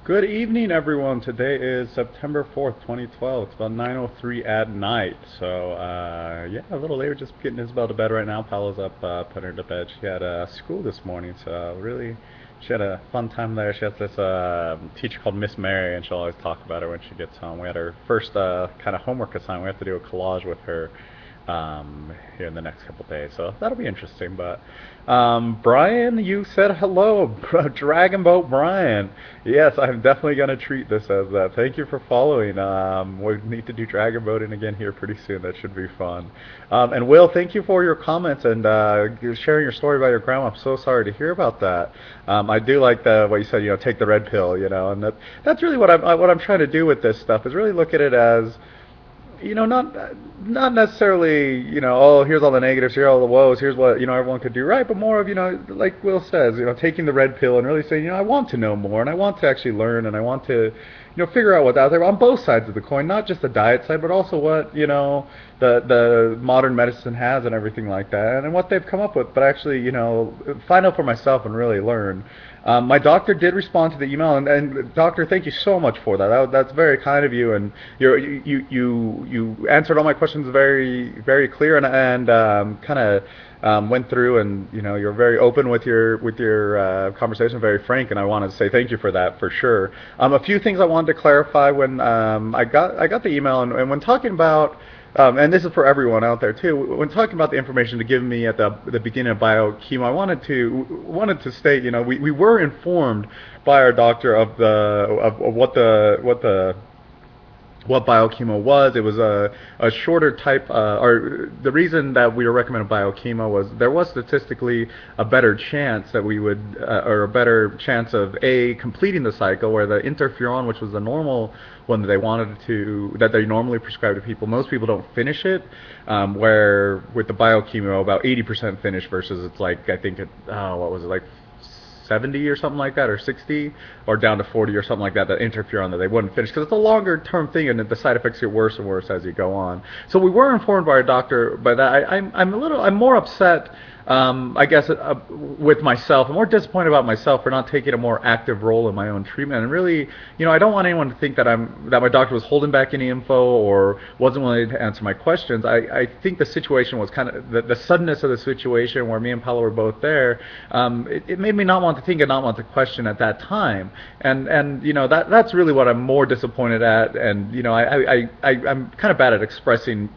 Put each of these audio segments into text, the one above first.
Good evening, everyone. Today is September 4th, 2012. It's about 9:03 at night. So, yeah, a little later, just getting Isabel to bed right now. Paolo's up, putting her to bed. She had school this morning, so really, she had a fun time there. She has this teacher called Miss Mary, and she'll always talk about her when she gets home. We had her first kind of homework assignment. We have to do a collage with her here in the next couple days. So that'll be interesting. But Brian, you said hello, Dragon Boat Brian. Yes, I'm definitely gonna treat this as that. Thank you for following. We need to do Dragon Boating again here pretty soon. That should be fun. And Will, thank you for your comments and sharing your story about your grandma. I'm so sorry to hear about that. I do like the what you said. Take the red pill. And that's really what I'm trying to do with this stuff is really look at it as not necessarily, oh, here's all the negatives, here are all the woes, here's what, everyone could do right, but more of, like Will says, taking the red pill and really saying, I want to know more and I want to actually learn and I want to, figure out what's out there on both sides of the coin, not just the diet side, but also what, the modern medicine has and everything like that and what they've come up with, but actually, find out for myself and really learn. My doctor did respond to the email, and doctor, thank you so much for that. That's very kind of you, and you answered all my questions very very clear, and kind of went through, and you're very open with your conversation, very frank, and I want to say thank you for that for sure. A few things I wanted to clarify when I got the email, and when talking about. And this is for everyone out there too. When talking about the information to give me at the beginning of biochemo, I wanted to state, we were informed by our doctor of what biochemo was. It was a shorter type, or the reason that we were recommending biochemo was there was statistically a better chance that we would, or a better chance of completing the cycle, where the interferon, which was the normal one that they normally prescribe to people, most people don't finish it, where with the biochemo about 80% finish versus it's like, I think what was it, like 70 or something like that, or 60, or down to 40 or something like that, that interferon that they wouldn't finish, because it's a longer term thing and the side effects get worse and worse as you go on. So we were informed by our doctor by that. I'm more upset, I guess, with myself. I'm more disappointed about myself for not taking a more active role in my own treatment. And really, I don't want anyone to think that my doctor was holding back any info or wasn't willing to answer my questions. I think the situation was kind of the suddenness of the situation where me and Paolo were both there. It made me not want to think and not want to question at that time. And that's really what I'm more disappointed at. And I'm kind of bad at expressing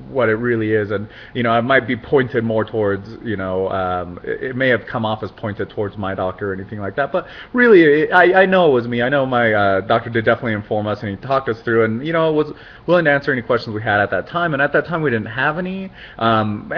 what it really is, and I might be pointed more towards, it may have come off as pointed towards my doctor or anything like that, but really I know it was me. I know my doctor did definitely inform us, and he talked us through, and was willing to answer any questions we had at that time, and at that time we didn't have any, and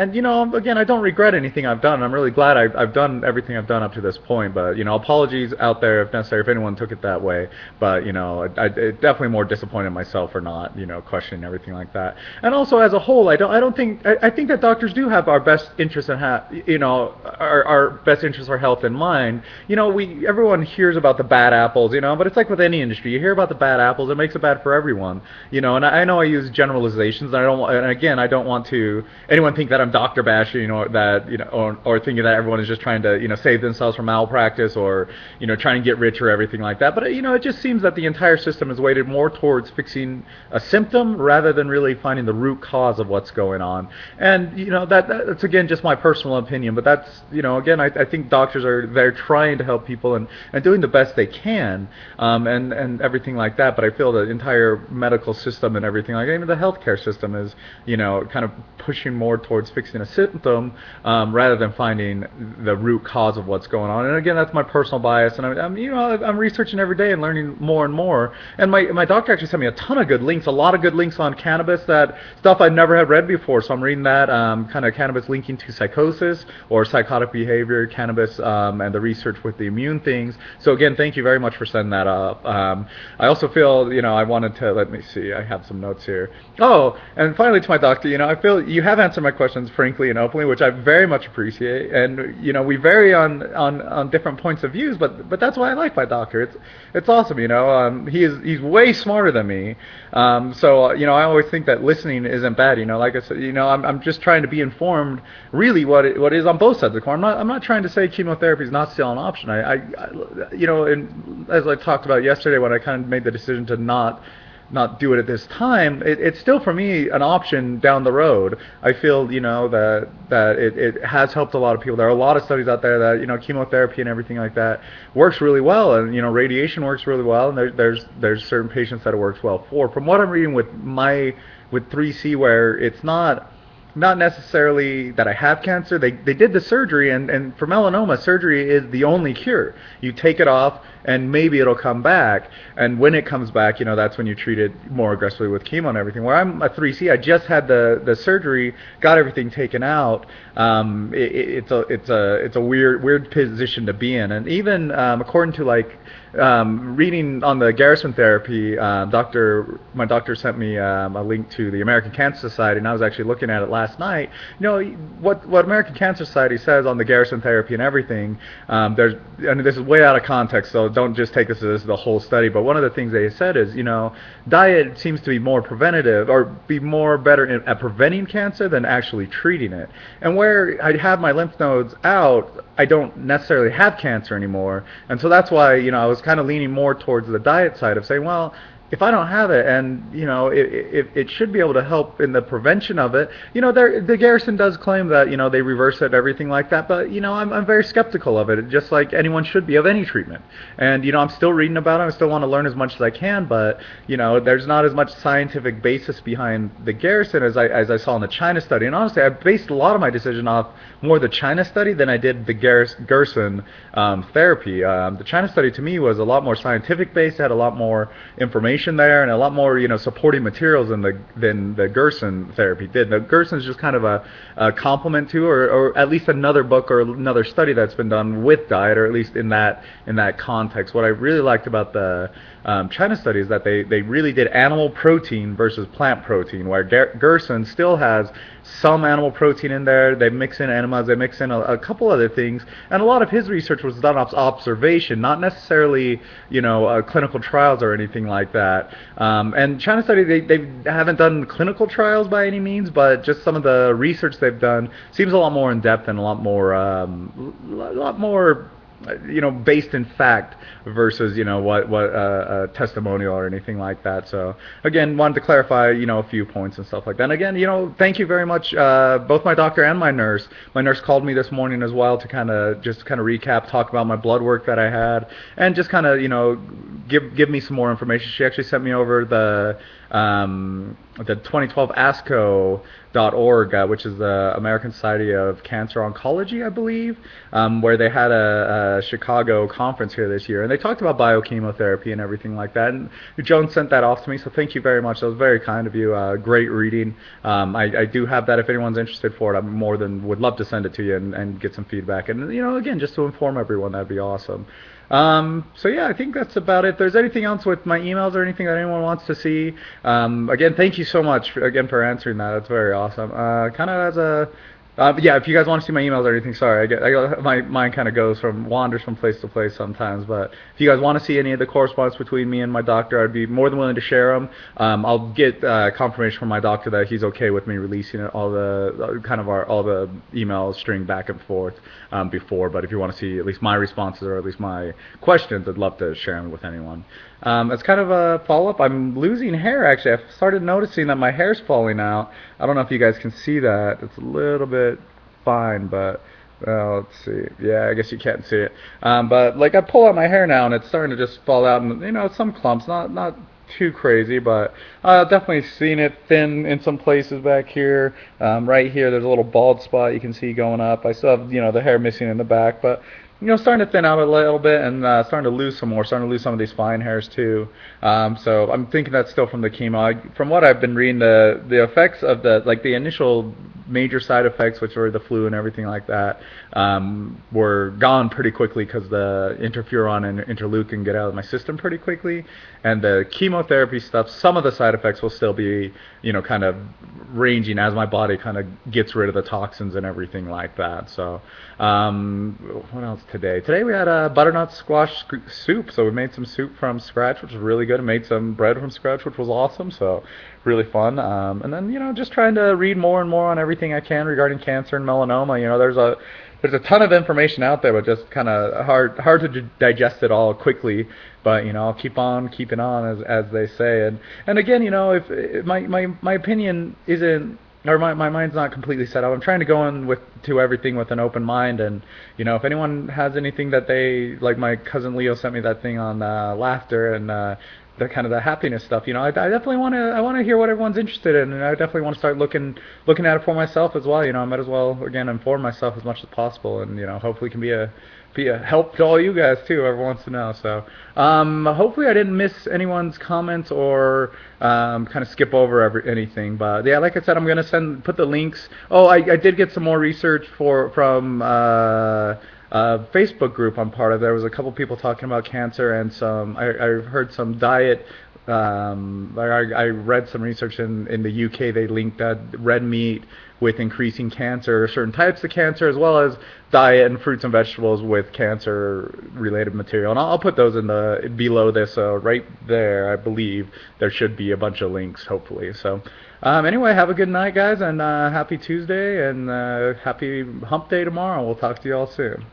again, I don't regret anything I've done. I'm really glad I've done everything I've done up to this point, but apologies out there if necessary if anyone took it that way, but I definitely more disappointed myself for not questioning everything like that. And also as a whole, I think that doctors do have our best interests and our best interests, our health in mind. Everyone hears about the bad apples, but it's like with any industry. You hear about the bad apples, it makes it bad for everyone, and I know I use generalizations, and I don't want to anyone think that I'm doctor bashing, or thinking that everyone is just trying to save themselves from malpractice or trying to get rich or everything like that. But it just seems that the entire system is weighted more towards fixing a symptom rather than really finding the root cause of what's going on. And that's again just my personal opinion, but that's again I think doctors they're trying to help people and doing the best they can, and everything like that. But I feel the entire medical system and everything like that, even the healthcare system is kind of pushing more towards fixing a symptom rather than finding the root cause of what's going on. And again, that's my personal bias, and I'm researching every day and learning more and more. And my doctor actually sent me a ton of good links, a lot of good links on cannabis, that stuff I never had read before. So I'm reading that, kind of cannabis linking to psychosis or psychotic behavior, cannabis, and the research with the immune things. So again, thank you very much for sending that up. I also feel, I wanted to, let me see, I have some notes here. Oh, and finally to my doctor, I feel you have answered my questions frankly and openly, which I very much appreciate. And, we vary on different points of views, but that's why I like my doctor. It's awesome, he's way smarter than me. So, I always think that listening isn't bad. Like I said, I'm just trying to be informed. Really, what is on both sides of the coin. I'm not trying to say chemotherapy is not still an option. And as I talked about yesterday, when I kind of made the decision to not do it at this time, it's still for me an option down the road. I feel that it has helped a lot of people. There are a lot of studies out there that chemotherapy and everything like that works really well, and radiation works really well, and there's certain patients that it works well for. From what I'm reading with 3C, where it's not necessarily that I have cancer. They did the surgery, and for melanoma, surgery is the only cure. You take it off, and maybe it'll come back. And when it comes back, that's when you treat it more aggressively with chemo and everything. Where I'm a 3C, I just had the surgery, got everything taken out. It's a weird position to be in. And even according to reading on the Garrison therapy, my doctor sent me a link to the American Cancer Society, and I was actually looking at it last night. What American Cancer Society says on the Garrison therapy and everything. This is way out of context, so don't just take this as the whole study. But one of the things they said is, diet seems to be more preventative, or be more better at preventing cancer than actually treating it. And where I have my lymph nodes out, I don't necessarily have cancer anymore, and so that's why I was kind of leaning more towards the diet side of saying, well, if I don't have it, and it should be able to help in the prevention of it. The Garrison does claim that they reverse it, everything like that, but I'm very skeptical of it, just like anyone should be of any treatment. And I'm still reading about it. I still want to learn as much as I can, but there's not as much scientific basis behind the Garrison as I saw in the China study. And honestly, I based a lot of my decision off more the China study than I did the Gerson therapy. The China study to me was a lot more scientific based, had a lot more information there, and a lot more supporting materials than the Gerson therapy did. The Gerson's just kind of a complement to, or at least another book or another study that's been done with diet, or at least in that context. What I really liked about the China study is that they really did animal protein versus plant protein, where Gerson still has some animal protein in there. They mix in enemas, they mix in a couple other things, and a lot of his research was done off observation, not necessarily clinical trials or anything like that. And China study, they haven't done clinical trials by any means, but just some of the research they've done seems a lot more in depth and a lot more based in fact versus what a testimonial or anything like that. So again, wanted to clarify a few points and stuff like that. And again, thank you very much, both my doctor and my nurse. My nurse called me this morning as well to kind of recap, talk about my blood work that I had, and just kind of give me some more information. She actually sent me over the 2012 ASCO.org, which is the American Society of Cancer Oncology, I believe, where they had a Chicago conference here this year, and they talked about biochemotherapy and everything like that. And Joan sent that off to me, so thank you very much. That was very kind of you. Great reading. I do have that if anyone's interested for it. I more than would love to send it to you and get some feedback. And again, just to inform everyone, that'd be awesome. So yeah, I think that's about it. If there's anything else with my emails or anything that anyone wants to see, again, thank you so much for answering that. That's very awesome. Kind of as a yeah, if you guys want to see my emails or anything, sorry, my mind kind of wanders from place to place sometimes. But if you guys want to see any of the correspondence between me and my doctor, I'd be more than willing to share them. I'll get confirmation from my doctor that he's okay with me releasing it, all the email string back and forth before. But if you want to see at least my responses or at least my questions, I'd love to share them with anyone. As kind of a follow-up, I'm losing hair, actually. I've started noticing that my hair's falling out. I don't know if you guys can see that. It's a little bit fine, but let's see. Yeah, I guess you can't see it. But I pull out my hair now, and it's starting to just fall out, and some clumps, not too crazy, but definitely seen it thin in some places back here. Right here, there's a little bald spot you can see going up. I still have, the hair missing in the back, but starting to thin out a little bit, and starting to lose some of these fine hairs too. So I'm thinking that's still from the chemo. From what I've been reading, the effects of the initial major side effects, which were the flu and everything like that, were gone pretty quickly because the interferon and interleukin get out of my system pretty quickly. And the chemotherapy stuff, some of the side effects will still be, kind of ranging as my body kind of gets rid of the toxins and everything like that. So, what else today? Today we had a butternut squash soup. So we made some soup from scratch, which was really good. And made some bread from scratch, which was awesome. So really fun. And then, just trying to read more and more on everything I can regarding cancer and melanoma. There's a ton of information out there, but just kind of hard to digest it all quickly. But I'll keep on keeping on, as they say. And again, if my opinion isn't, or my mind's not completely set up. I'm trying to go in to everything with an open mind. And if anyone has anything that they like, my cousin Leo sent me that thing on laughter and the kind of the happiness stuff. I definitely want to hear what everyone's interested in, and I definitely want to start looking at it for myself as well. I might as well again inform myself as much as possible, and hopefully can be a help to all you guys too. Whoever wants to know. So hopefully I didn't miss anyone's comments or kind of skip over anything. But yeah, like I said, I'm gonna put the links. Oh, I did get some more research from Facebook group I'm part of. There was a couple people talking about cancer and I heard some diet. I read some research in the UK. They linked red meat with increasing cancer, certain types of cancer, as well as diet and fruits and vegetables with cancer-related material. And I'll put those below this, right there. I believe there should be a bunch of links, hopefully. So, anyway, have a good night, guys, and happy Tuesday and happy Hump Day tomorrow. We'll talk to you all soon.